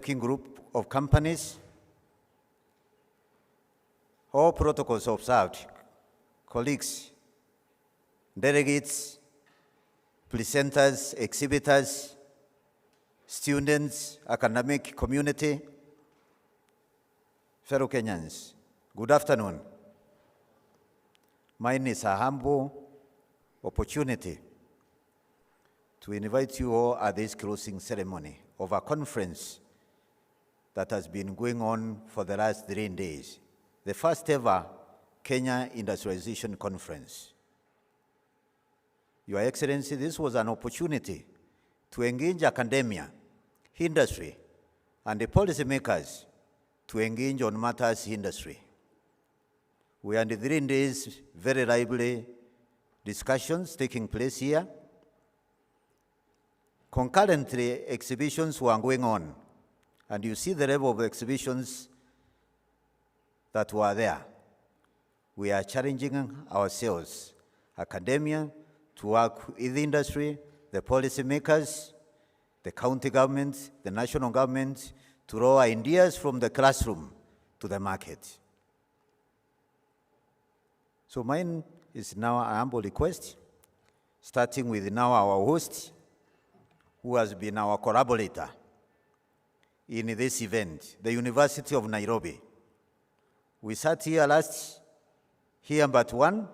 working group of companies, all protocols observed, colleagues, delegates, presenters, exhibitors, students, academic community, fellow Kenyans, good afternoon. Mine is a humble opportunity to invite you all at this closing ceremony of a conference that has been going on for the last 3 days, the first ever Kenya Industrialization Conference. Your Excellency, this was an opportunity to engage academia, industry, and the policymakers to engage on matters industry. We had 3 days very lively discussions taking place here. Concurrently, exhibitions were going on, and you see the level of exhibitions that were there. We are challenging ourselves, academia, to work with the industry, the policymakers, the county government, the national government, to roll ideas from the classroom to the market. So mine is now a humble request, starting with now our host, who has been our collaborator in this event, the University of Nairobi. We sat here last year but one,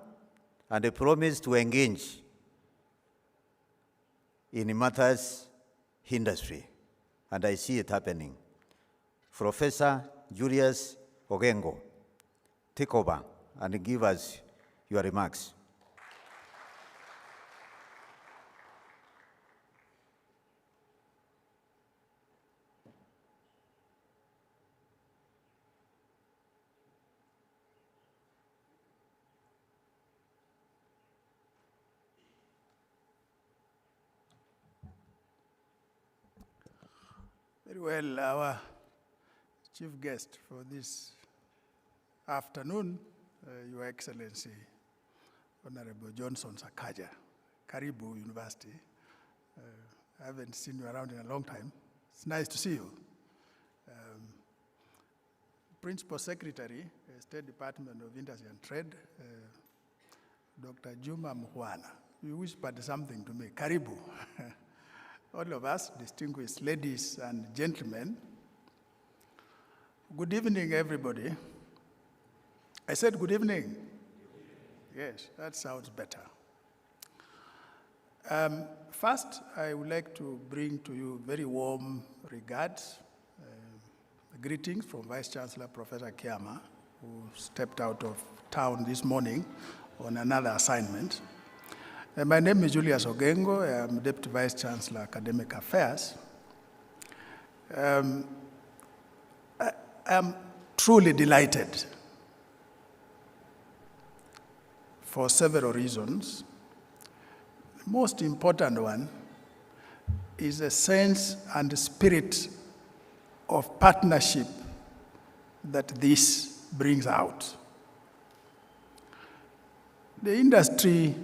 and they promised to engage in matters industry, and I see it happening. Professor Julius Ogengo, take over and give us your remarks. Very well, our chief guest for this afternoon, Your Excellency, Honorable Johnson Sakaja, Karibu University. I haven't seen you around in a long time. It's nice to see you. Principal Secretary, State Department of Industry and Trade, Dr. Juma Mhwana. You whispered something to me, Karibu. All of us, distinguished ladies and gentlemen, good evening, everybody. I said good evening. Yes, that sounds better. First, I would like to bring to you very warm regards, greetings from Vice Chancellor Professor Kiama, who stepped out of town this morning on another assignment. My name is Julius Ogengo. I'm Deputy Vice Chancellor, Academic Affairs. I am truly delighted for several reasons. The most important one is a sense and the spirit of partnership that this brings out. The industry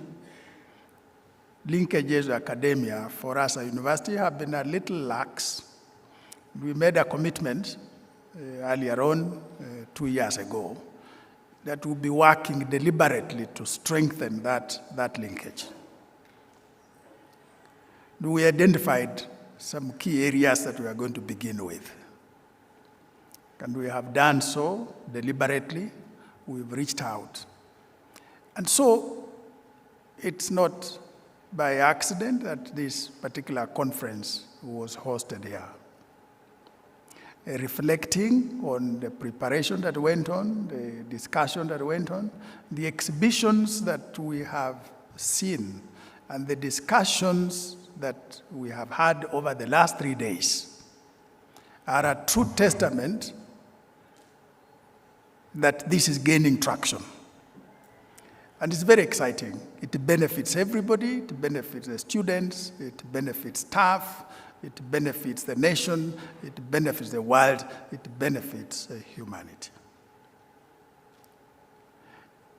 linkages academia for us at university have been a little lax. We made a commitment earlier on, 2 years ago, that we'll be working deliberately to strengthen that linkage. We identified some key areas that we are going to begin with. And we have done so deliberately. We've reached out. And so it's not by accident that this particular conference was hosted here. Reflecting on the preparation that went on, the discussion that went on, the exhibitions that we have seen, and the discussions that we have had over the last 3 days are a true testament that this is gaining traction. And it's very exciting. It benefits everybody, it benefits the students, it benefits staff, it benefits the nation, it benefits the world, it benefits humanity.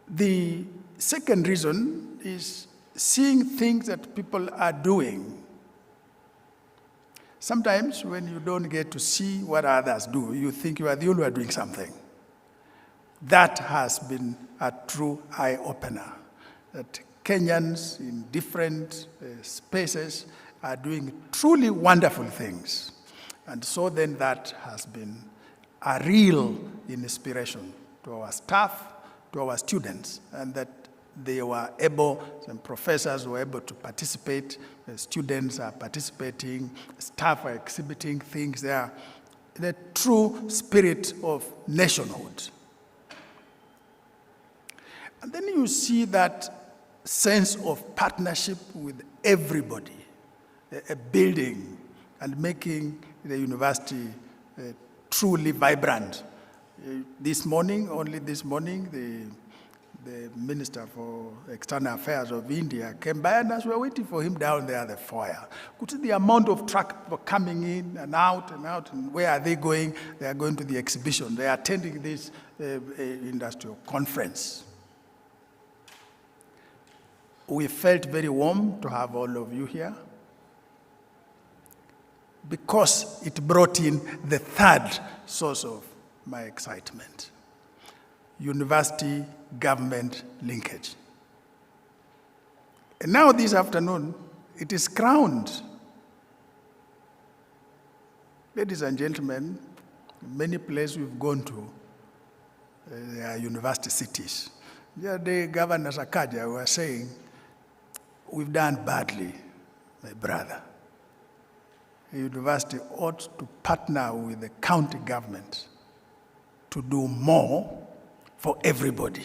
The second reason is seeing things that people are doing, Sometimes when you don't get to see what others do, you think you are the only one doing something. That has been a true eye-opener, that Kenyans in different spaces are doing truly wonderful things. And so then that has been a real inspiration to our staff, to our students, and that they were able, some professors were able to participate, the students are participating, staff are exhibiting things there, the true spirit of nationhood. And then you see that sense of partnership with everybody, a building and making the university truly vibrant. This morning, only this morning, the Minister for External Affairs of India came by, and as we were waiting for him down there at the foyer, could see the amount of truck coming in and out, and where are they going? They are going to the exhibition. They are attending this industrial conference. We felt very warm to have all of you here because it brought in the third source of my excitement: university-government linkage. And now this afternoon, it is crowned. Ladies and gentlemen, many places we've gone to, they are university cities. The other day, Governor Sakaja was saying, we've done badly, my brother. The university ought to partner with the county government to do more for everybody.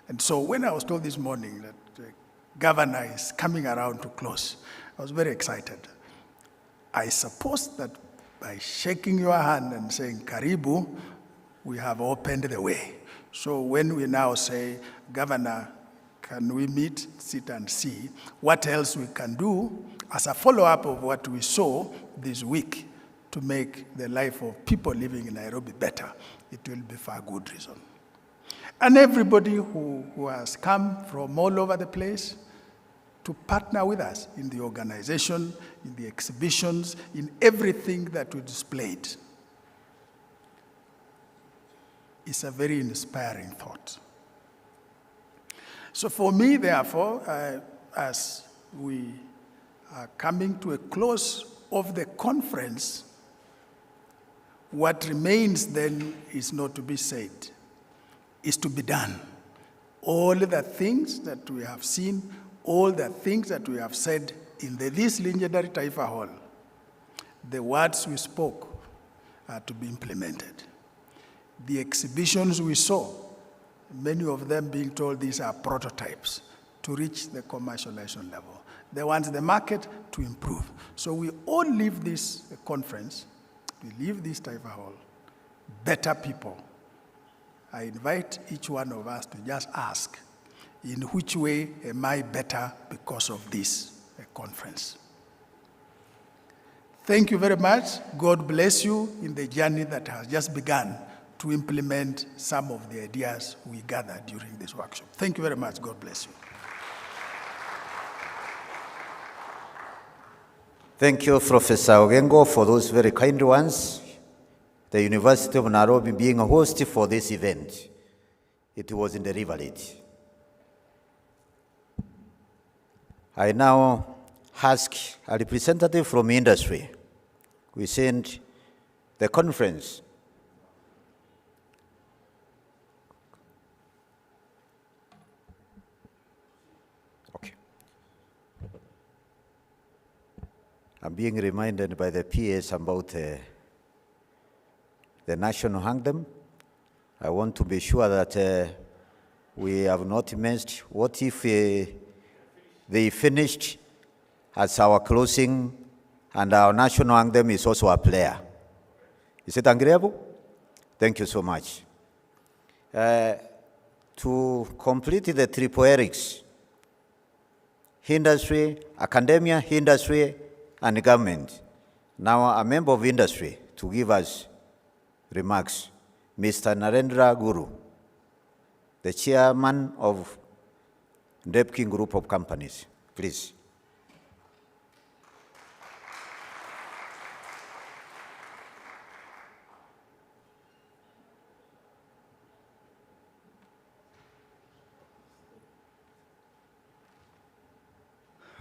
And so when I was told this morning that the governor is coming around to close, I was very excited. I suppose that by shaking your hand and saying, Karibu, we have opened the way. So when we now say, Governor, can we meet, sit and see what else we can do as a follow-up of what we saw this week to make the life of people living in Nairobi better? It will be for a good reason. And everybody who has come from all over the place to partner with us in the organization, in the exhibitions, in everything that we displayed, is a very inspiring thought. So for me, therefore, as we are coming to a close of the conference, what remains then is not to be said, is to be done. All the things that we have seen, all the things that we have said in this legendary Taifa Hall, the words we spoke are to be implemented. The exhibitions we saw, many of them being told these are prototypes to reach the commercialization level. They want the market to improve. So we all leave this conference, we leave this Taifa Hall, better people. I invite each one of us to just ask, in which way am I better because of this conference? Thank you very much. God bless you in the journey that has just begun to implement some of the ideas we gathered during this workshop. Thank you very much. God bless you. Thank you, Professor Ogengo, for those very kind ones. The University of Nairobi being a host for this event. It was in the River Lake. I now ask a representative from industry. We sent the conference. Okay. I'm being reminded by the PS about the national anthem. I want to be sure that we have not missed. What if they finished as our closing and our national anthem is also a player? Is it agreeable? Thank you so much. To complete the triple Erics, industry, academia, industry, and government. Now a member of industry to give us remarks, Mr. Narendra Guru, the chairman of Depkin Group of Companies. Please.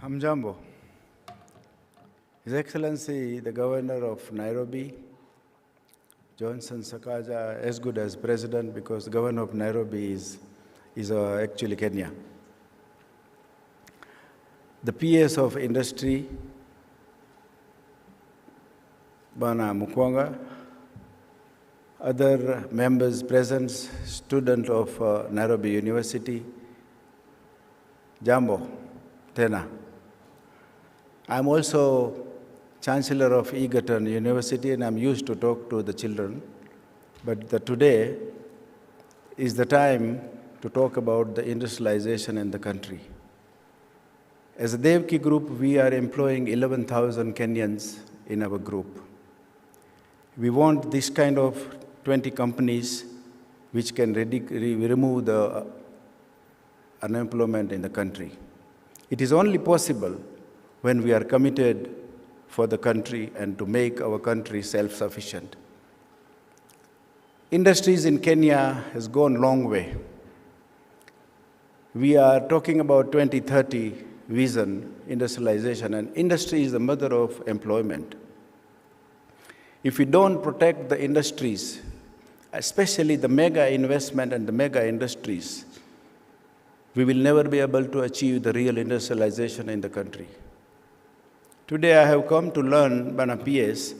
Hamjambo. His Excellency, the Governor of Nairobi, Johnson Sakaja, as good as President because the Governor of Nairobi is actually Kenya. The PS of Industry, Bana Mukwanga, other members present, student of Nairobi University, Jambo, Tena. I'm also Chancellor of Egerton University and I'm used to talk to the children, but today is the time to talk about the industrialization in the country. As a Devki group, we are employing 11,000 Kenyans in our group. We want this kind of 20 companies which can remove the unemployment in the country. It is only possible when we are committed for the country and to make our country self-sufficient. Industries in Kenya has gone a long way. We are talking about 2030 vision, industrialization, and industry is the mother of employment. If we don't protect the industries, especially the mega investment and the mega industries, we will never be able to achieve the real industrialization in the country. Today I have come to learn, Bana PS,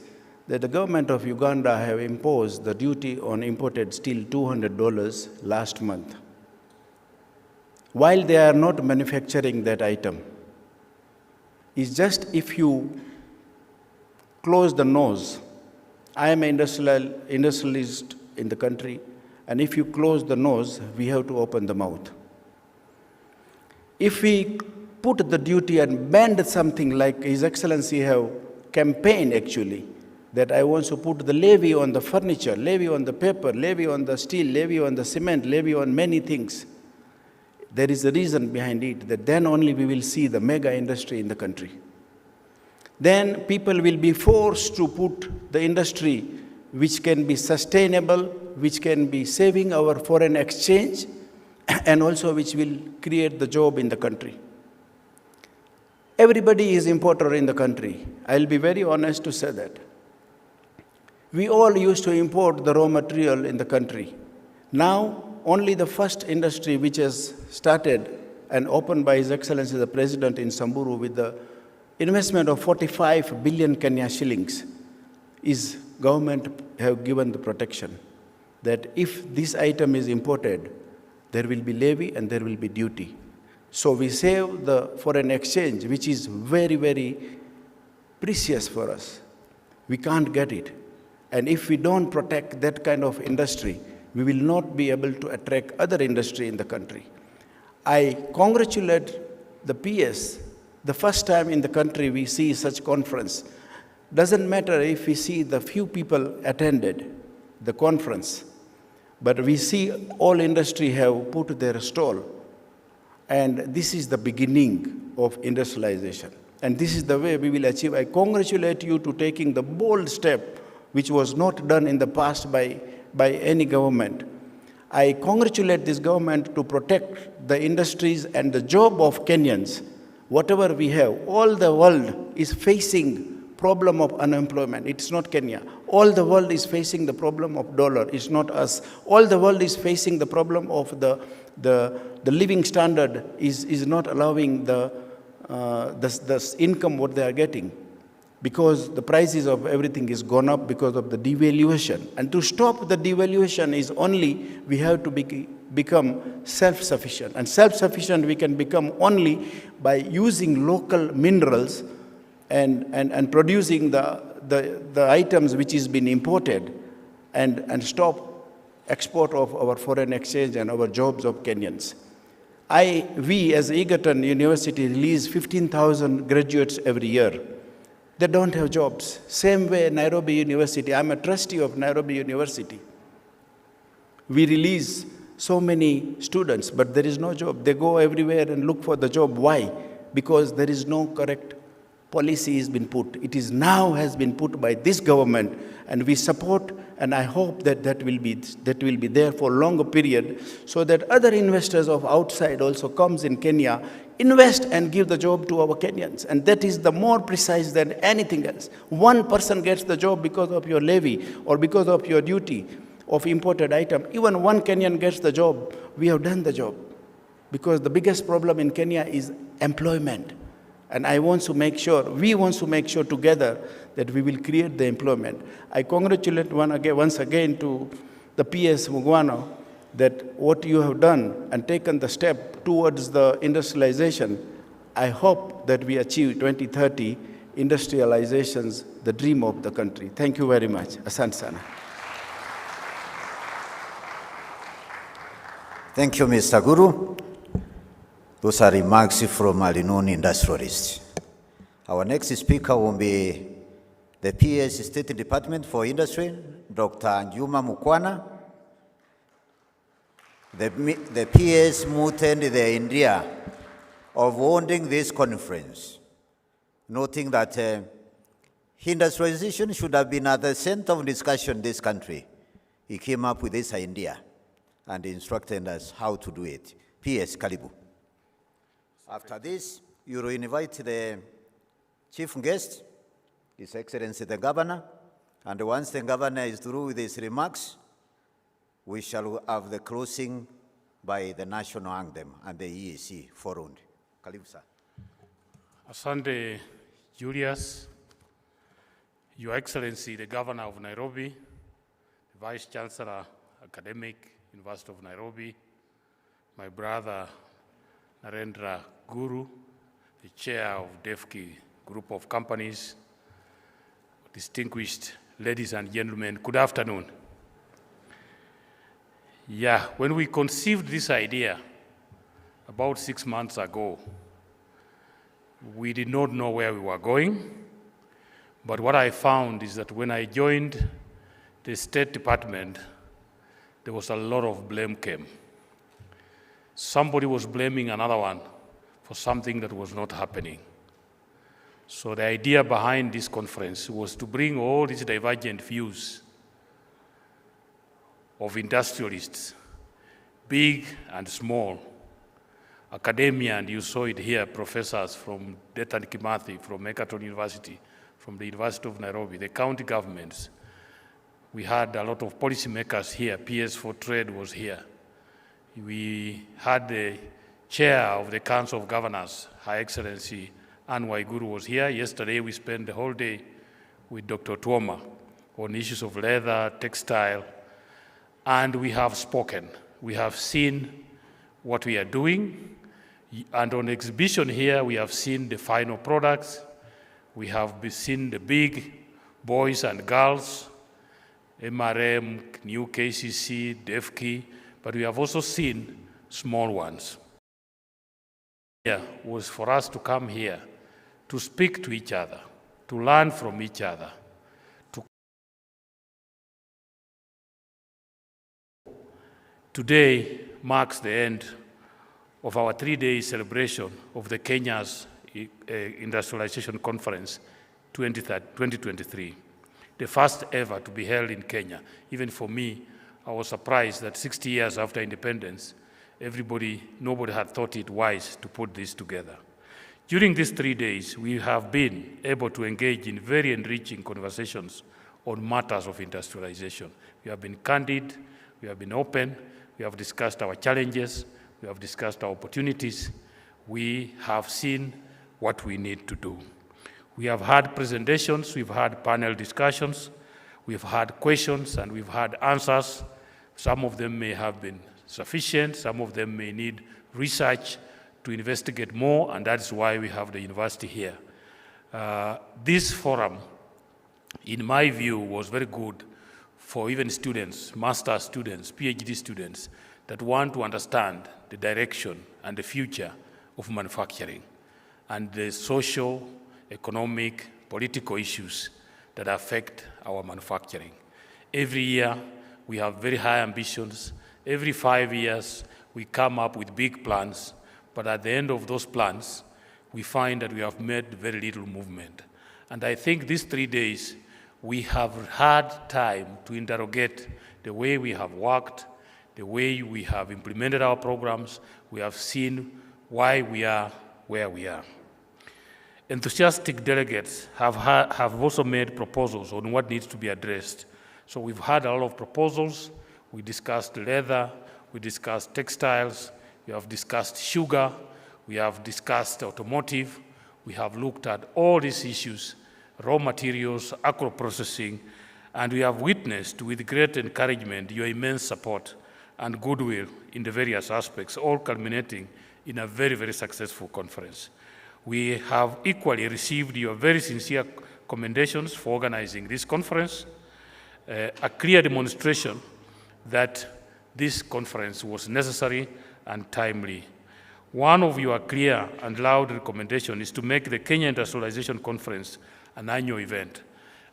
that the government of Uganda have imposed the duty on imported steel $200 last month. While they are not manufacturing that item, it's just if you close the nose. I am an industrialist in the country, and if you close the nose, we have to open the mouth. If we put the duty and banned something like His Excellency have campaigned actually, that I want to put the levy on the furniture, levy on the paper, levy on the steel, levy on the cement, levy on many things. There is a reason behind it, that then only we will see the mega industry in the country. Then people will be forced to put the industry which can be sustainable, which can be saving our foreign exchange, and also which will create the job in the country. Everybody is importer in the country. I'll be very honest to say that. We all used to import the raw material in the country. Now, only the first industry which has started and opened by His Excellency the President in Samburu with the investment of 45 billion Kenya shillings is government have given the protection that if this item is imported, there will be levy and there will be duty. So we save the foreign exchange, which is very, very precious for us. We can't get it. And if we don't protect that kind of industry, we will not be able to attract other industry in the country. I congratulate the PS. The first time in the country we see such conference. Doesn't matter if we see the few people attended the conference, but we see all industry have put their stall. And this is the beginning of industrialization. And this is the way we will achieve. I congratulate you to taking the bold step, which was not done in the past by any government. I congratulate this government to protect the industries and the job of Kenyans. Whatever we have, all the world is facing problem of unemployment. It's not Kenya. All the world is facing the problem of dollar. It's not us. All the world is facing the problem of the living standard is not allowing the income what they are getting, because the prices of everything is gone up because of the devaluation. And to stop the devaluation is only we have to become self-sufficient. And self-sufficient we can become only by using local minerals and producing the items which is been imported and stop export of our foreign exchange and our jobs of Kenyans. We as Egerton University release 15,000 graduates every year. They don't have jobs. Same way Nairobi University. I'm a trustee of Nairobi University. We release so many students, but there is no job. They go everywhere and look for the job. Why? Because there is no correct policy has been put. It is now has been put by this government, and we support, and I hope that that will be there for a longer period, so that other investors of outside also comes in Kenya, invest and give the job to our Kenyans. And that is the more precise than anything else. One person gets the job because of your levy or because of your duty of imported item. Even one Kenyan gets the job, we have done the job. Because the biggest problem in Kenya is employment. And we want to make sure together that we will create the employment. I congratulate once again to the PS Mugwano that what you have done and taken the step towards the industrialization. I hope that we achieve 2030 industrialization's the dream of the country. Thank you very much. Asante sana. Thank you, Mr. Guru. Those are remarks from a renowned industrialist. Our next speaker will be the PS State Department for Industry, Dr. Njuma Mukwana. The PS moved the idea of holding this conference, noting that industrialization should have been at the center of discussion in this country. He came up with this idea and instructed us how to do it. PS Karibu. After this, you will invite the chief guest, His Excellency the Governor, and once the Governor is through with his remarks, we shall have the closing by the national anthem and the EAC forum. Karibu sir. Asante, Julius, Your Excellency the Governor of Nairobi, the Vice Chancellor, Academic, University of Nairobi, my brother Narendra Guru, the Chair of DEFCI Group of Companies, distinguished ladies and gentlemen, good afternoon. Yeah, when we conceived this idea about 6 months ago, we did not know where we were going, but what I found is that when I joined the State Department, there was a lot of blame came. Somebody was blaming another one for something that was not happening. So the idea behind this conference was to bring all these divergent views of industrialists, big and small, academia, and you saw it here, professors from Dedan Kimathi, from Egerton University, from the University of Nairobi, the county governments. We had a lot of policymakers here. PS for Trade was here. We had the chair of the Council of Governors, Her Excellency Anne Waiguru was here. Yesterday we spent the whole day with Dr. Tuoma on issues of leather, textile, and we have spoken. We have seen what we are doing, and on exhibition here we have seen the final products. We have seen the big boys and girls, MRM, new KCC, DEFCI, but we have also seen small ones. Here was for us to come here, to speak to each other, to learn from each other. Today marks the end of our 3-day celebration of the Kenya's Industrialization Conference 2023, the first ever to be held in Kenya. Even for me, I was surprised that 60 years after independence, nobody had thought it wise to put this together. During these 3 days, we have been able to engage in very enriching conversations on matters of industrialization. We have been candid, we have been open, we have discussed our challenges, we have discussed our opportunities, we have seen what we need to do. We have had presentations, we've had panel discussions, we've had questions, and we've had answers. Some of them may have been sufficient, some of them may need research to investigate more, and that's why we have the university here. This forum, in my view, was very good for even students, master's students, PhD students, that want to understand the direction and the future of manufacturing and the social, economic, political issues that affect our manufacturing. Every year, we have very high ambitions. Every 5 years, we come up with big plans, but at the end of those plans, we find that we have made very little movement. And I think these 3 days, we have had time to interrogate the way we have worked, the way we have implemented our programs. We have seen why we are where we are. Enthusiastic delegates have also made proposals on what needs to be addressed. So we've had a lot of proposals. We discussed leather, we discussed textiles, we have discussed sugar, we have discussed automotive, we have looked at all these issues, raw materials, agro-processing, and we have witnessed with great encouragement your immense support and goodwill in the various aspects, all culminating in a very, very successful conference. We have equally received your very sincere commendations for organizing this conference, a clear demonstration that this conference was necessary and timely. One of your clear and loud recommendations is to make the Kenya Industrialization Conference an annual event.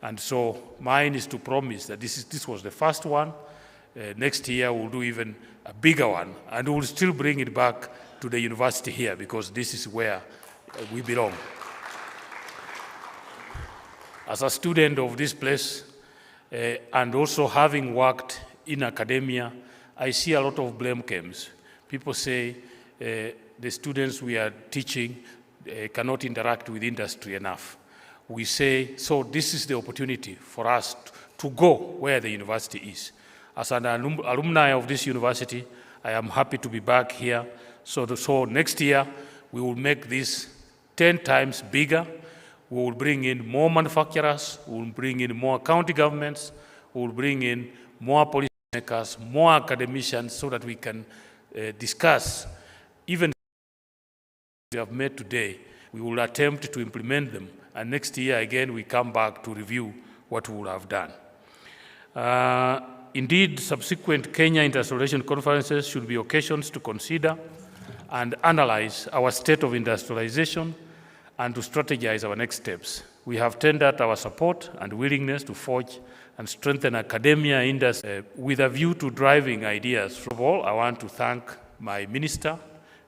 And so mine is to promise that this was the first one. Next year we'll do even a bigger one, and we'll still bring it back to the university here because this is where we belong. As a student of this place, and also having worked in academia, I see a lot of blame games. People say the students we are teaching cannot interact with industry enough. We say, so this is the opportunity for us to go where the university is. As an alumni of this university, I am happy to be back here. So next year, we will make this 10 times bigger. We will bring in more manufacturers, we will bring in more county governments, we will bring in more policymakers, more academicians, so that we can discuss even we have made today. We will attempt to implement them, and next year again we come back to review what we will have done. Indeed, subsequent Kenya Industrialization conferences should be occasions to consider and analyze our state of industrialization and to strategize our next steps. We have tendered our support and willingness to forge and strengthen academia industry with a view to driving ideas. First of all, I want to thank my minister,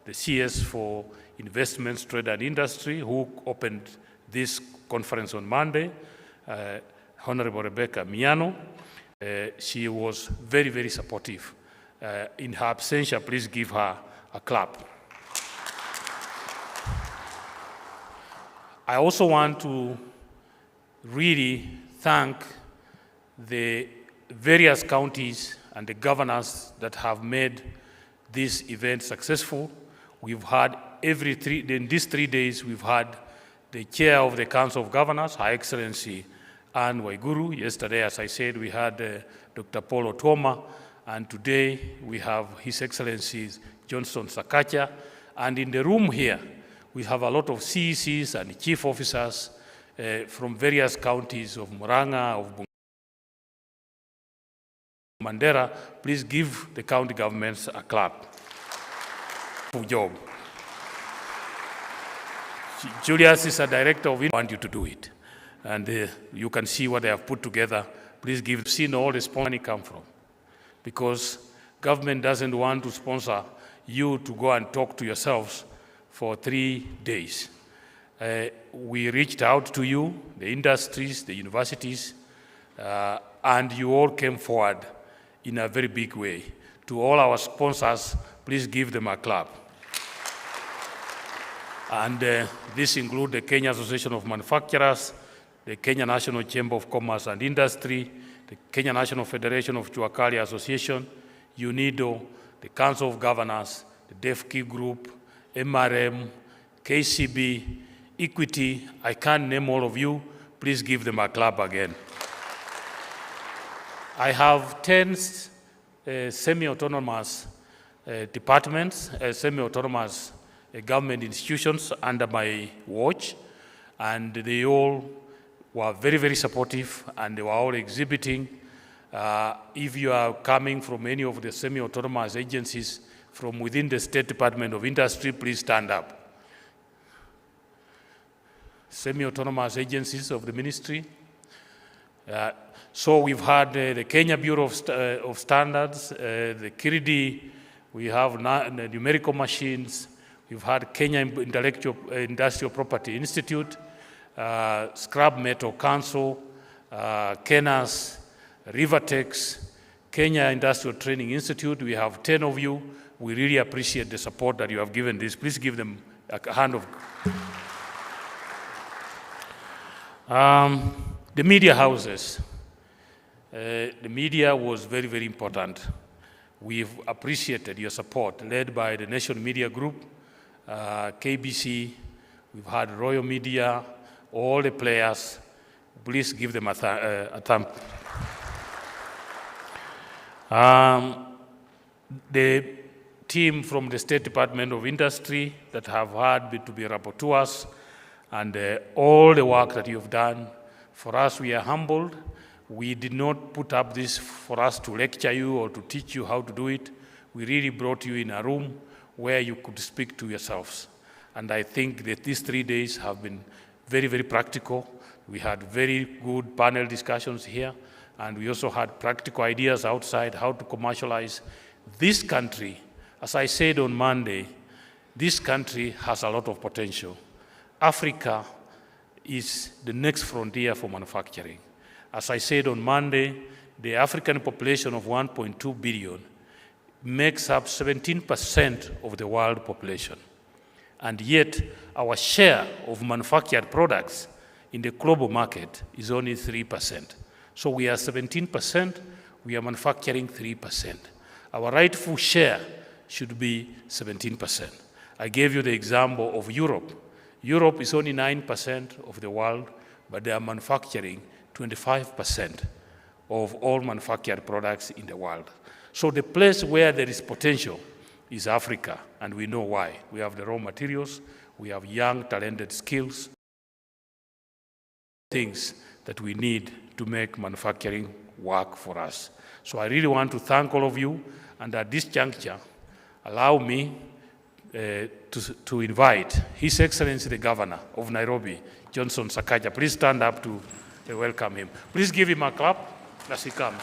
the CS for Investments, Trade and Industry, who opened this conference on Monday, Honorable Rebecca Miano. She was very, very supportive. In her absentia, please give her a clap. I also want to really thank the various counties and the governors that have made this event successful. We've had in these 3 days, we've had the chair of the Council of Governors, Her Excellency Anne Waiguru. Yesterday, as I said, we had Dr. Paul Otuoma, and today we have His Excellency Johnson Sakacha. And in the room here, we have a lot of CECs and chief officers from various counties of Murang'a, of Mandera. Please give the county governments a clap. Good job. Julius is a director of it. I want you to do it. And you can see what they have put together. Please seen all the money come from. Because government doesn't want to sponsor you to go and talk to yourselves for 3 days. We reached out to you, the industries, the universities, and you all came forward in a very big way. To all our sponsors, please give them a clap. And this includes the Kenya Association of Manufacturers, the Kenya National Chamber of Commerce and Industry, the Kenya National Federation of Chuakali Association, UNIDO, the Council of Governors, the DEFKI Group, MRM, KCB, Equity. I can't name all of you. Please give them a clap again. I have 10 semi-autonomous departments, semi-autonomous government institutions under my watch, and they all were very, very supportive, and they were all exhibiting. If you are coming from any of the semi-autonomous agencies from within the State Department of Industry, please stand up. Semi-autonomous agencies of the ministry. So we've had the Kenya Bureau of Standards, the KIRIDI, we have numerical machines, You've had Kenya Industrial Property Institute, Scrap Metal Council, Kenas, Rivertex, Kenya Industrial Training Institute. We have 10 of you. We really appreciate the support that you have given this. Please give them a hand of... the media houses. The media was very, very important. We've appreciated your support, led by the Nation Media Group, KBC, we've had Royal Media, all the players. Please give them a thumb. The team from the State Department of Industry that have had to be rapporteurs, and all the work that you've done. For us, we are humbled. We did not put up this for us to lecture you or to teach you how to do it. We really brought you in a room where you could speak to yourselves. And I think that these 3 days have been very, very practical. We had very good panel discussions here, and we also had practical ideas outside how to commercialize this country. As I said on Monday, this country has a lot of potential. Africa is the next frontier for manufacturing. As I said on Monday, the African population of 1.2 billion makes up 17% of the world population. And yet, our share of manufactured products in the global market is only 3%. So we are 17%, we are manufacturing 3%. Our rightful share should be 17%. I gave you the example of Europe. Europe is only 9% of the world, but they are manufacturing 25% of all manufactured products in the world. So the place where there is potential is Africa, and we know why. We have the raw materials, we have young, talented skills, things that we need to make manufacturing work for us. So I really want to thank all of you, and at this juncture, allow me to invite His Excellency the Governor of Nairobi, Johnson Sakaja. Please stand up to welcome him. Please give him a clap as he comes.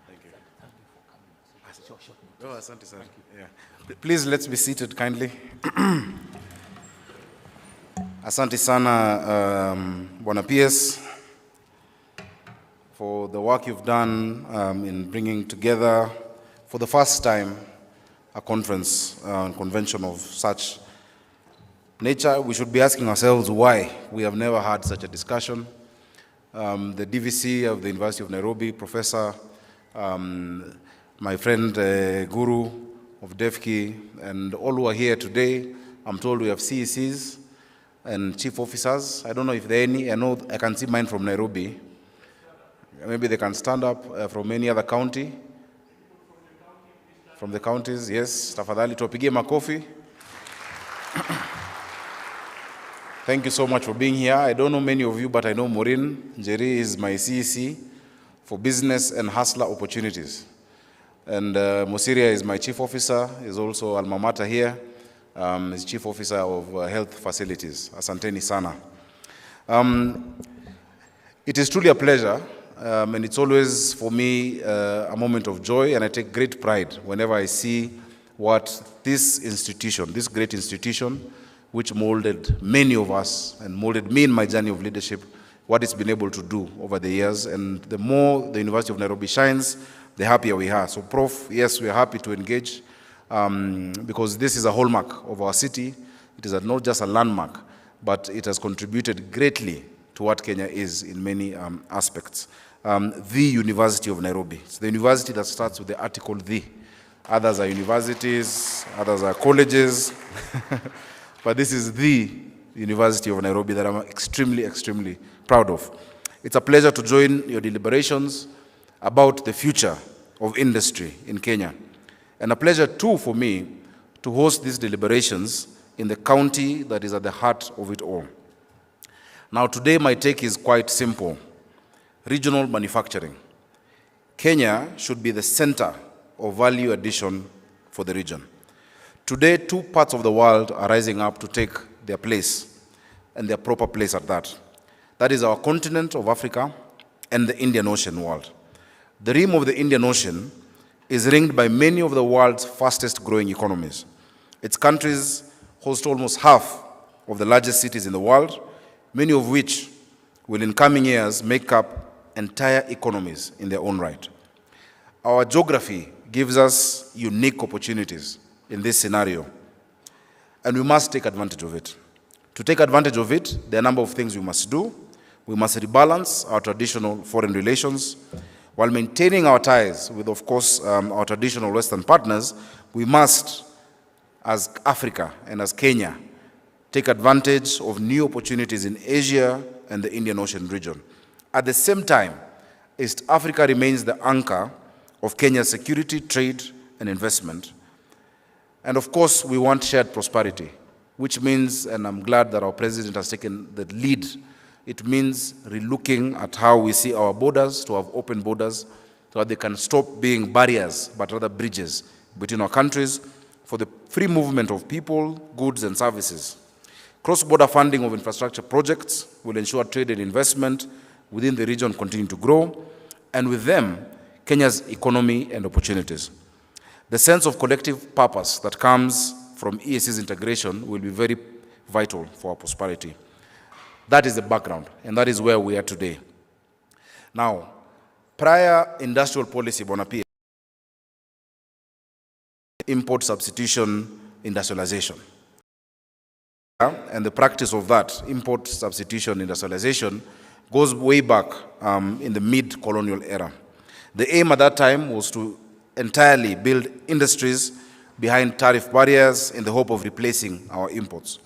Thank you. Oh, asante sana. Yeah. Please, let's be seated kindly. Asante sana, Bwana PS, for the work you've done in bringing together, for the first time, a conference, convention of such nature. We should be asking ourselves why we have never had such a discussion. The DVC of the University of Nairobi, Professor, my friend Guru of DEFCI, and all who are here today, I'm told we have CECs and chief officers. I don't know if there are any. I know I can see mine from Nairobi. Maybe they can stand up from any other county. From the counties, yes. Tafadhali tuwapigie makofi. Thank you so much for being here. I don't know many of you, but I know Maureen Njeri is my CEC for business and hustler opportunities. And Musiria is my chief officer, is also alma mater here. Is chief officer of health facilities. Asanteni sana. It is truly a pleasure. And it's always, for me, a moment of joy, and I take great pride whenever I see what this institution, this great institution, which molded many of us and molded me in my journey of leadership, what it's been able to do over the years. And the more the University of Nairobi shines, the happier we are. So, Prof, yes, we are happy to engage because this is a hallmark of our city. It is not just a landmark, but it has contributed greatly to what Kenya is in many aspects. The University of Nairobi. It's the university that starts with the article "the." Others are universities, others are colleges, but this is the University of Nairobi that I'm extremely, extremely proud of. It's a pleasure to join your deliberations about the future of industry in Kenya, and a pleasure too for me to host these deliberations in the county that is at the heart of it all. Now, today my take is quite simple. Regional manufacturing. Kenya should be the center of value addition for the region. Today, two parts of the world are rising up to take their place, and their proper place at that. That is our continent of Africa and the Indian Ocean world. The rim of the Indian Ocean is ringed by many of the world's fastest growing economies. Its countries host almost half of the largest cities in the world, many of which will in coming years make up entire economies in their own right. Our geography gives us unique opportunities in this scenario, and we must take advantage of it. To take advantage of it, there are a number of things we must do. We must rebalance our traditional foreign relations. While maintaining our ties with, of course, our traditional Western partners, we must, as Africa and as Kenya, take advantage of new opportunities in Asia and the Indian Ocean region. At the same time, East Africa remains the anchor of Kenya's security, trade, and investment. And of course, we want shared prosperity, which means, and I'm glad that our president has taken the lead, it means relooking at how we see our borders, to have open borders, so that they can stop being barriers, but rather bridges between our countries for the free movement of people, goods, and services. Cross-border funding of infrastructure projects will ensure trade and investment within the region continue to grow, and with them, Kenya's economy and opportunities. The sense of collective purpose that comes from EAC's integration will be very vital for our prosperity. That is the background, and that is where we are today. Now, prior industrial policy, Bonaparte, import substitution industrialization. And the practice of that, import substitution industrialization, goes way back in the mid-colonial era. The aim at that time was to entirely build industries behind tariff barriers in the hope of replacing our imports.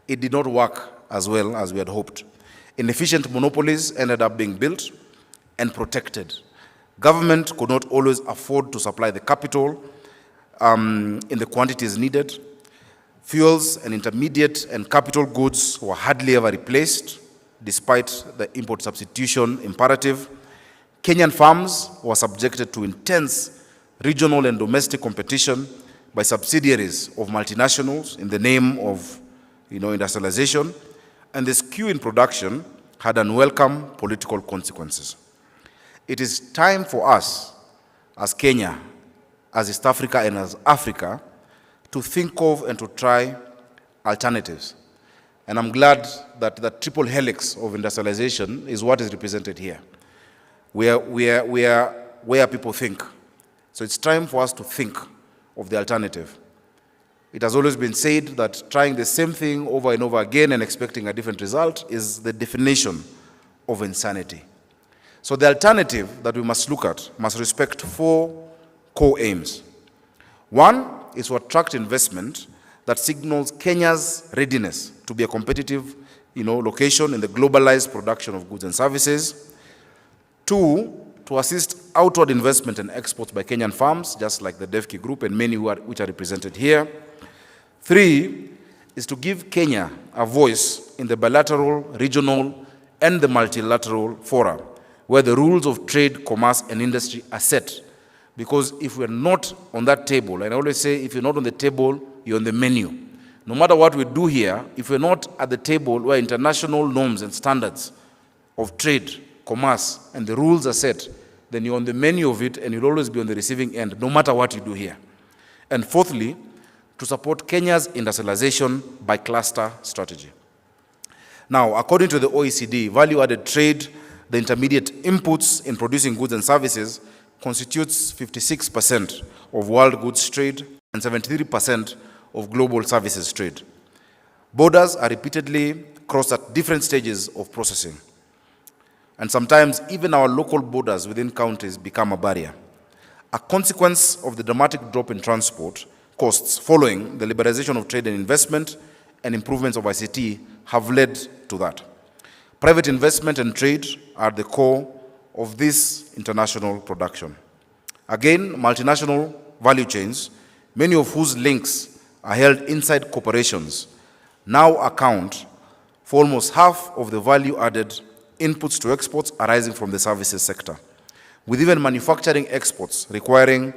It did not work as well as we had hoped. Inefficient monopolies ended up being built and protected. Government could not always afford to supply the capital in the quantities needed. Fuels and intermediate and capital goods were hardly ever replaced, despite the import substitution imperative. Kenyan farms were subjected to intense regional and domestic competition by subsidiaries of multinationals in the name of industrialization, and the skew in production had unwelcome political consequences. It is time for us, as Kenya, as East Africa, and as Africa, to think of and to try alternatives. And I'm glad that the triple helix of industrialization is what is represented here, where people think. So it's time for us to think of the alternative. It has always been said that trying the same thing over and over again and expecting a different result is the definition of insanity. So the alternative that we must look at must respect four core aims. One is to attract investment that signals Kenya's readiness to be a competitive location in the globalized production of goods and services. Two, to assist outward investment and exports by Kenyan firms, just like the DEFCI Group and many which are represented here. Three is to give Kenya a voice in the bilateral, regional, and the multilateral fora, where the rules of trade, commerce, and industry are set. Because if we're not on that table, and I always say, if you're not on the table, you're on the menu. No matter what we do here, if we're not at the table where international norms and standards of trade, commerce, and the rules are set, then you're on the menu of it, and you'll always be on the receiving end, no matter what you do here. And fourthly, to support Kenya's industrialization by cluster strategy. Now, according to the OECD, value-added trade, the intermediate inputs in producing goods and services, constitutes 56% of world goods trade and 73% of global services trade. Borders are repeatedly crossed at different stages of processing. And sometimes even our local borders within countries become a barrier. A consequence of the dramatic drop in transport costs following the liberalization of trade and investment and improvements of ICT have led to that. Private investment and trade are the core of this international production. Again, multinational value chains, many of whose links are held inside corporations, now account for almost half of the value-added inputs to exports arising from the services sector, with even manufacturing exports requiring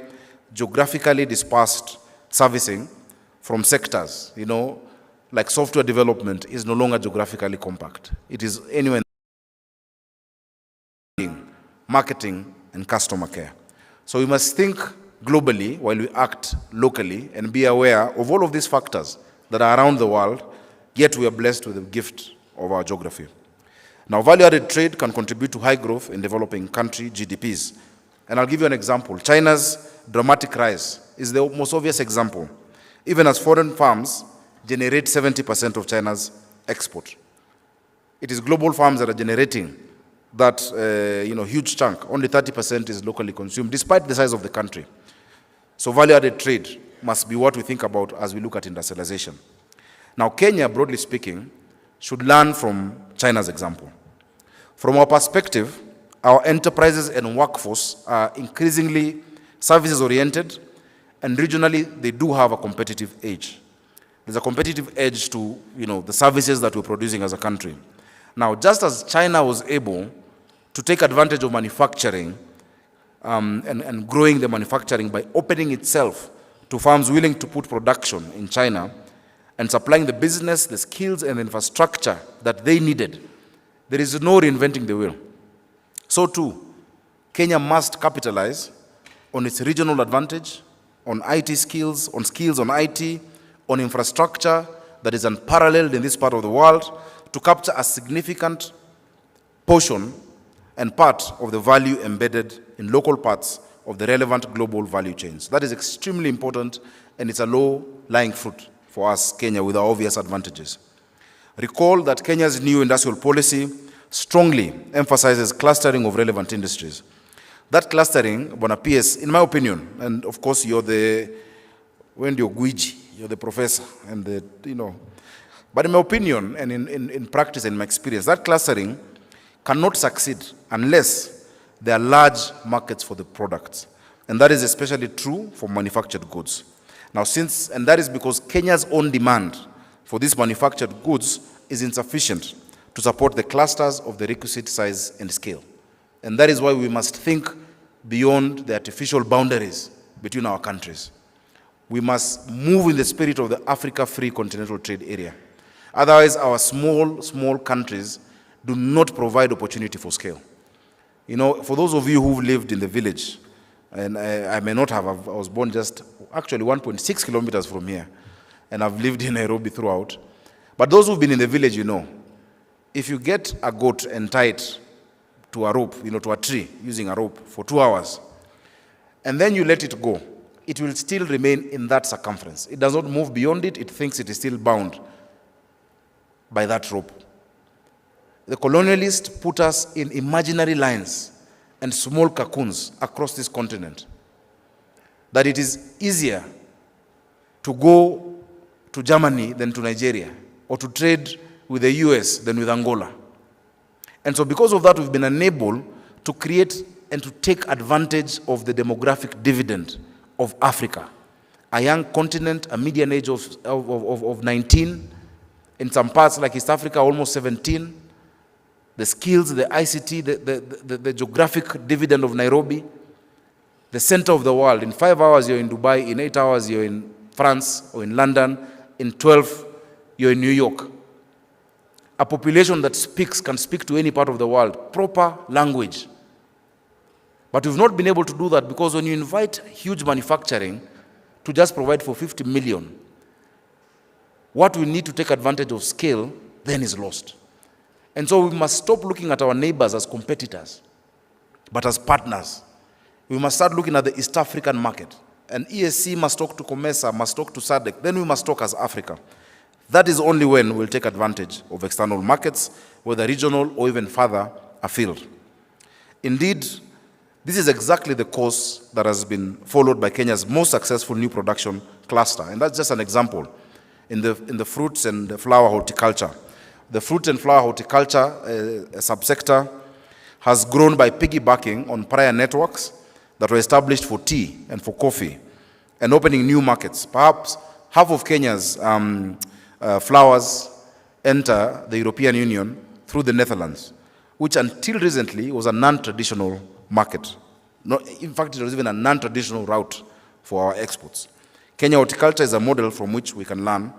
geographically dispersed servicing from sectors, like software development is no longer geographically compact. It is anywhere marketing, and customer care. So we must think globally while we act locally and be aware of all of these factors that are around the world, yet we are blessed with the gift of our geography. Now, value-added trade can contribute to high growth in developing country GDPs. And I'll give you an example. China's dramatic rise is the most obvious example, even as foreign firms generate 70% of China's export. It is global firms that are generating that huge chunk. Only 30% is locally consumed, despite the size of the country. So value-added trade must be what we think about as we look at industrialization. Now, Kenya, broadly speaking, should learn from China's example. From our perspective, our enterprises and workforce are increasingly services-oriented, and regionally, they do have a competitive edge. There's a competitive edge to the services that we're producing as a country. Now, just as China was able to take advantage of manufacturing and growing the manufacturing by opening itself to firms willing to put production in China and supplying the business, the skills, and infrastructure that they needed, there is no reinventing the wheel. So too, Kenya must capitalize on its regional advantage, on IT skills, on IT, on infrastructure that is unparalleled in this part of the world to capture a significant portion and part of the value embedded in local parts of the relevant global value chains. That is extremely important, and it's a low-lying fruit for us, Kenya, with our obvious advantages. Recall that Kenya's new industrial policy strongly emphasizes clustering of relevant industries. That clustering, Bwana PS, in my opinion, and of course you're the gwiji, you're the professor, and but in my opinion, and in practice and in my experience, that clustering cannot succeed unless there are large markets for the products. And that is especially true for manufactured goods. Now, and that is because Kenya's own demand for these manufactured goods is insufficient to support the clusters of the requisite size and scale. And that is why we must think beyond the artificial boundaries between our countries. We must move in the spirit of the Africa Free Continental Trade Area. Otherwise, our small countries do not provide opportunity for scale. For those of you who've lived in the village, and I may not have, I was born just actually 1.6 kilometers from here, and I've lived in Nairobi throughout. But those who've been in the village, if you get a goat and tie it to a rope, to a tree, using a rope for 2 hours, and then you let it go, it will still remain in that circumference. It does not move beyond it. It thinks it is still bound by that rope. The colonialists put us in imaginary lines and small cocoons across this continent, that it is easier to go to Germany than to Nigeria, or to trade with the US than with Angola. And so because of that, we've been unable to create and to take advantage of the demographic dividend of Africa. A young continent, a median age of 19, in some parts like East Africa, almost 17. The skills, the ICT, the geographic dividend of Nairobi, the center of the world. In 5 hours, you're in Dubai. In 8 hours, you're in France or in London. In 12, you're in New York. A population that can speak to any part of the world, proper language. But we've not been able to do that because when you invite huge manufacturing to just provide for 50 million, what we need to take advantage of scale then is lost. And so we must stop looking at our neighbors as competitors, but as partners. We must start looking at the East African market. And ESC must talk to COMESA, must talk to SADC. Then we must talk as Africa. That is only when we'll take advantage of external markets, whether regional or even further afield. Indeed, this is exactly the course that has been followed by Kenya's most successful new production cluster. And that's just an example in the fruits and the flower horticulture. The fruit and flower horticulture subsector has grown by piggybacking on prior networks that were established for tea and for coffee and opening new markets. Perhaps half of Kenya's flowers enter the European Union through the Netherlands, which until recently was a non-traditional market. In fact, it was even a non-traditional route for our exports. Kenya horticulture is a model from which we can learn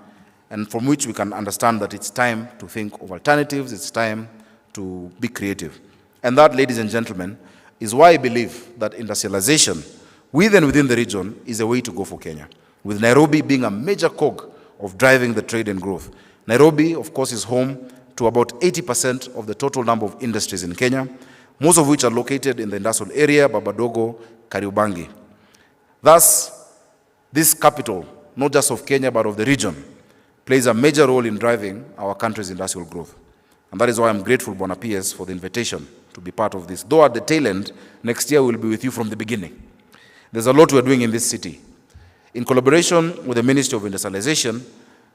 and from which we can understand that it's time to think of alternatives, it's time to be creative. And that, ladies and gentlemen, is why I believe that industrialization within the region is a way to go for Kenya, with Nairobi being a major cog of driving the trade and growth. Nairobi, of course, is home to about 80% of the total number of industries in Kenya, most of which are located in the industrial area, Babadogo, Kariobangi. Thus, this capital, not just of Kenya, but of the region, plays a major role in driving our country's industrial growth. And that is why I'm grateful, Bwana PS, for the invitation to be part of this. Though at the tail end, next year we'll be with you from the beginning. There's a lot we're doing in this city. In collaboration with the Ministry of Industrialization,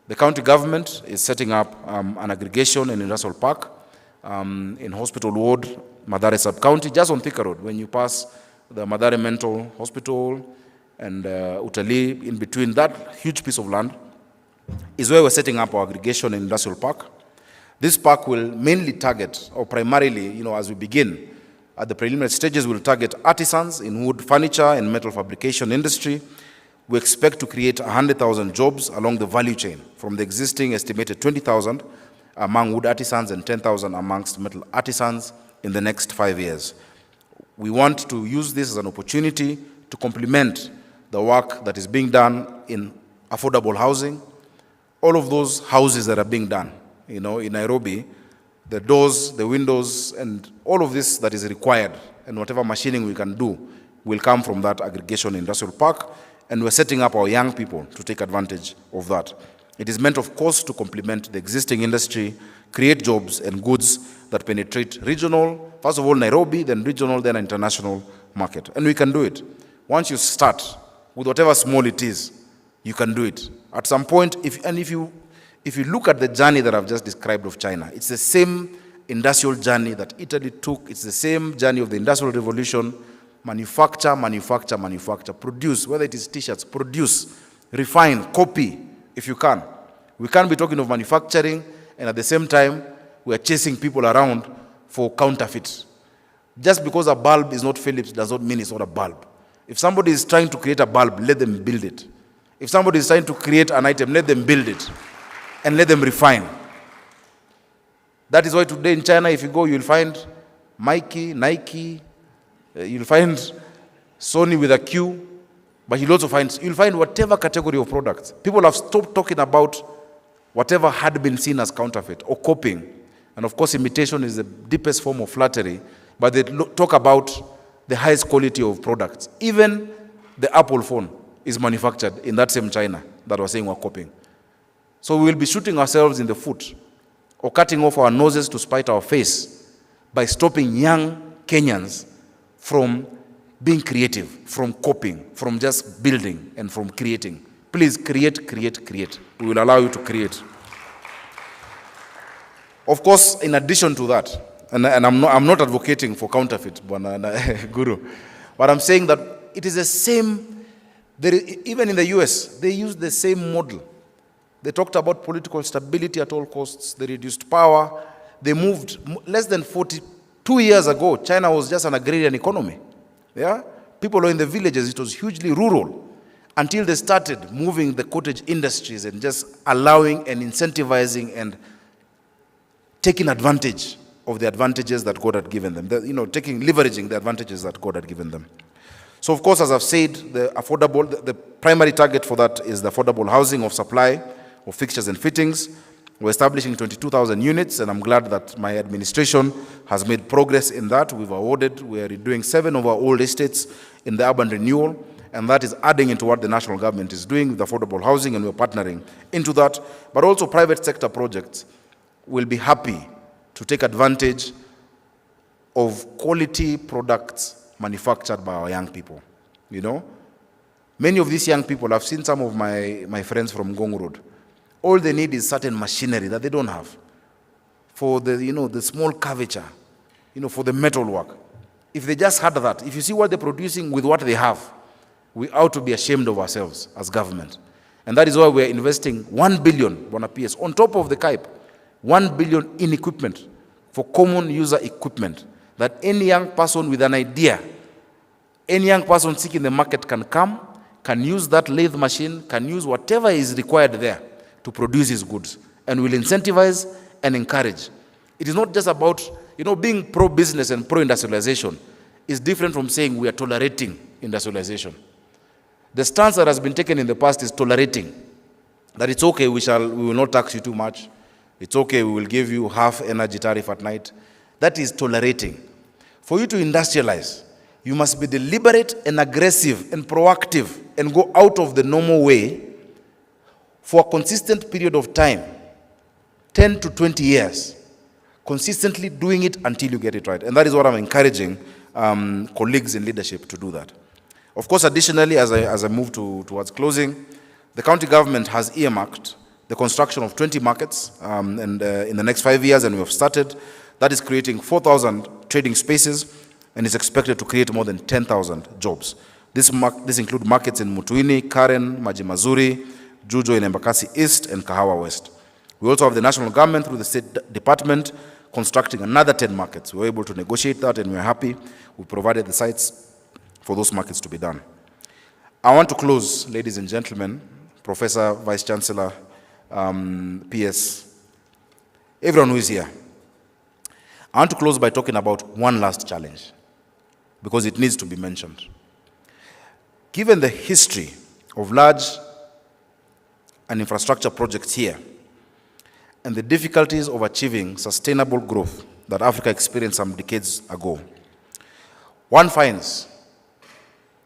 the county government is setting up an aggregation in Industrial Park in Hospital Ward, Mathare Sub-County, just on Thika Road. When you pass the Mathare Mental Hospital and Utalii, in between that huge piece of land, is where we're setting up our aggregation in Industrial Park. This park will mainly target, or primarily, as we begin, at the preliminary stages, we'll target artisans in wood furniture and metal fabrication industry. We expect to create 100,000 jobs along the value chain, from the existing estimated 20,000 among wood artisans and 10,000 amongst metal artisans in the next 5 years. We want to use this as an opportunity to complement the work that is being done in affordable housing. All of those houses that are being done, in Nairobi, the doors, the windows, and all of this that is required, and whatever machining we can do, will come from that aggregation industrial park, and we're setting up our young people to take advantage of that. It is meant, of course, to complement the existing industry, create jobs and goods that penetrate regional, first of all Nairobi, then regional, then international market. And we can do it. Once you start with whatever small it is, you can do it. At some point, if you look at the journey that I've just described of China, it's the same industrial journey that Italy took. It's the same journey of the Industrial Revolution. Manufacture, manufacture, manufacture. Produce, whether it is t-shirts, produce, refine, copy, if you can. We can't be talking of manufacturing, and at the same time, we are chasing people around for counterfeit. Just because a bulb is not Philips does not mean it's not a bulb. If somebody is trying to create a bulb, let them build it. If somebody is trying to create an item, let them build it and let them refine. That is why today in China, if you go, you'll find Nike, you'll find Sony with a Q, but you'll find whatever category of products. People have stopped talking about whatever had been seen as counterfeit or copying. And of course, imitation is the deepest form of flattery, but they talk about the highest quality of products. Even the Apple phone is manufactured in that same China that we're saying we're copying. So we will be shooting ourselves in the foot or cutting off our noses to spite our face by stopping young Kenyans from being creative, from copying, from just building and from creating. Please create, create, create. We will allow you to create. Of course, in addition to that, and I'm not advocating for counterfeit, Guru, but I'm saying that it is the same, even in the US, they use the same model. They talked about political stability at all costs. They reduced power. They moved less than 42 years ago. China was just an agrarian economy. Yeah? People were in the villages. It was hugely rural until they started moving the cottage industries and just allowing and incentivizing and taking advantage of the advantages that God had given them. Leveraging the advantages that God had given them. So, of course, as I've said, the primary target for that is the affordable housing of supply of fixtures and fittings. We're establishing 22,000 units, and I'm glad that my administration has made progress in that. We are doing 7 of our old estates in the urban renewal, and that is adding into what the national government is doing with affordable housing, and we're partnering into that. But also private sector projects will be happy to take advantage of quality products manufactured by our young people. Many of these young people, I've seen some of my friends from Ngong Road. All they need is certain machinery that they don't have for the small curvature, for the metal work. If they just had that, if you see what they're producing with what they have, we ought to be ashamed of ourselves as government. And that is why we're investing 1 billion, Bwana PS, on top of the KAIP, 1 billion in equipment, for common user equipment, that any young person with an idea, any young person seeking the market can come, can use that lathe machine, can use whatever is required there to produce his goods, and will incentivize and encourage. It is not just about being pro-business and pro-industrialization is different from saying we are tolerating industrialization. The stance that has been taken in the past is tolerating. That it's okay, we will not tax you too much. It's okay, we will give you half energy tariff at night. That is tolerating. For you to industrialize, you must be deliberate and aggressive and proactive and go out of the normal way for a consistent period of time, 10 to 20 years, consistently doing it until you get it right. And that is what I'm encouraging colleagues in leadership to do that. Of course, additionally, as I move towards closing, the county government has earmarked the construction of 20 markets in the next 5 years, and we have started. That is creating 4,000 trading spaces, and is expected to create more than 10,000 jobs. This includes markets in Mutuini, Karen, Maji Mazuri, Jujo in Embakasi East, and Kahawa West. We also have the national government through the State Department constructing another 10 markets. We were able to negotiate that, and we're happy. We provided the sites for those markets to be done. I want to close, ladies and gentlemen, Professor, Vice Chancellor, PS, everyone who is here. I want to close by talking about one last challenge, because it needs to be mentioned. Given the history of large and infrastructure projects here, and the difficulties of achieving sustainable growth that Africa experienced some decades ago, one finds,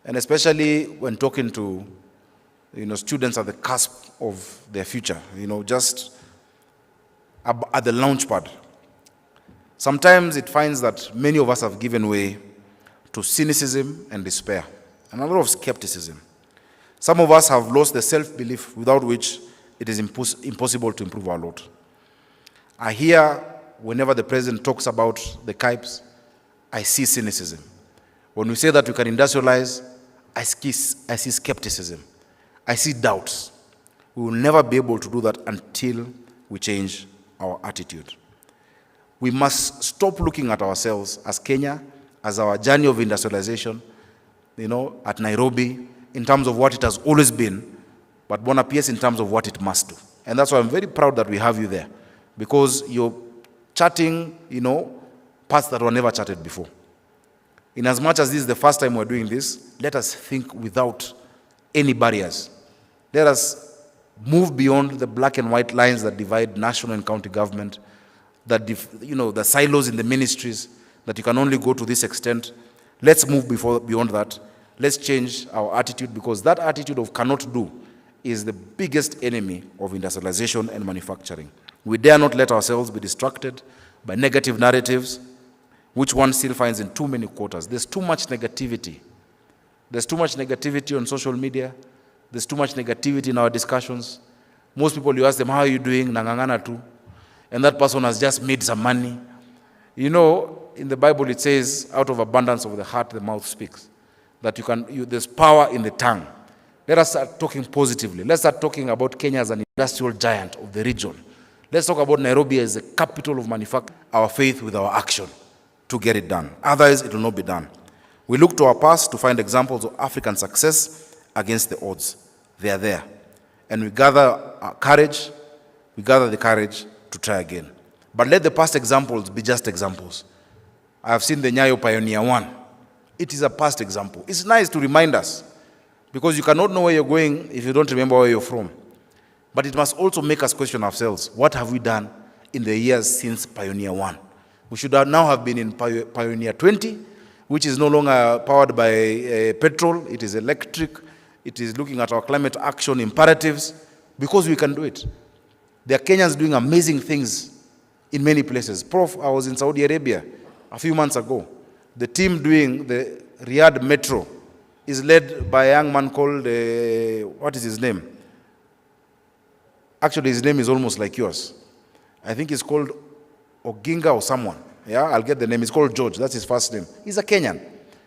and especially when talking to students at the cusp of their future, just at the launch pad, sometimes it finds that many of us have given way to cynicism and despair, and a lot of skepticism. Some of us have lost the self-belief without which it is impossible to improve our lot. I hear whenever the president talks about the KIPES, I see cynicism. When we say that we can industrialize, I see skepticism. I see doubts. We will never be able to do that until we change our attitude. We must stop looking at ourselves as Kenya, as our journey of industrialization, at Nairobi, in terms of what it has always been, but Bona PS in terms of what it must do. And that's why I'm very proud that we have you there, because you're charting, paths that were never charted before. In as much as this is the first time we're doing this, let us think without any barriers. Let us move beyond the black and white lines that divide national and county government, that the silos in the ministries, that you can only go to this extent. Let's move beyond that. Let's change our attitude, because that attitude of cannot do is the biggest enemy of industrialization and manufacturing. We dare not let ourselves be distracted by negative narratives, which one still finds in too many quarters. There's too much negativity. There's too much negativity on social media. There's too much negativity in our discussions. Most people, you ask them, how are you doing? Nangangana tu. And that person has just made some money. In the Bible it says, out of abundance of the heart, the mouth speaks. That there's power in the tongue. Let us start talking positively. Let's start talking about Kenya as an industrial giant of the region. Let's talk about Nairobi as the capital of manufacturing. Our faith with our action to get it done. Otherwise, it will not be done. We look to our past to find examples of African success against the odds. They are there. And we gather courage, we gather the courage to try again. But let the past examples be just examples. I have seen the Nyayo Pioneer 1. It is a past example. It's nice to remind us, because you cannot know where you're going if you don't remember where you're from. But it must also make us question ourselves. What have we done in the years since Pioneer 1? We should now have been in Pioneer 20, which is no longer powered by petrol. It is electric. It is looking at our climate action imperatives, because we can do it. There are Kenyans doing amazing things in many places. Prof, I was in Saudi Arabia a few months ago. The team doing the Riyadh Metro is led by a young man called, what is his name? Actually, his name is almost like yours. I think he's called Oginga or someone. Yeah, I'll get the name. He's called George. That's his first name. He's a Kenyan.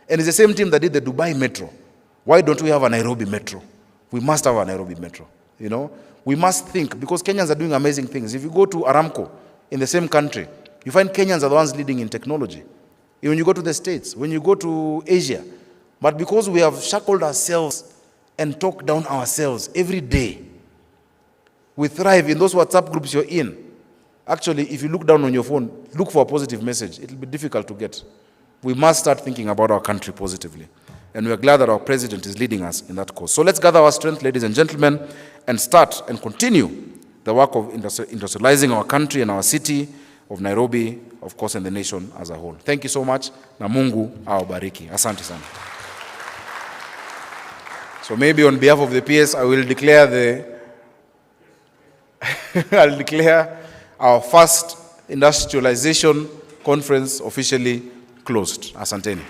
And it's the same team that did the Dubai Metro. Why don't we have a Nairobi Metro? We must have a Nairobi Metro. We must think, because Kenyans are doing amazing things. If you go to Aramco in the same country, you find Kenyans are the ones leading in technology. When you go to the States, when you go to Asia. But because we have shackled ourselves and talked down ourselves every day, we thrive in those WhatsApp groups you're in. Actually, if you look down on your phone, look for a positive message. It will be difficult to get. we must start thinking about our country positively. And we are glad that our president is leading us in that cause. So let's gather our strength, ladies and gentlemen, and start and continue the work of industrializing our country and our city of Nairobi, of course, and the nation as a whole. Thank you so much. Na Mungu awabariki. Asante sana. So maybe on behalf of the PS, I will declare I'll declare our first industrialization conference officially closed. Asanteni.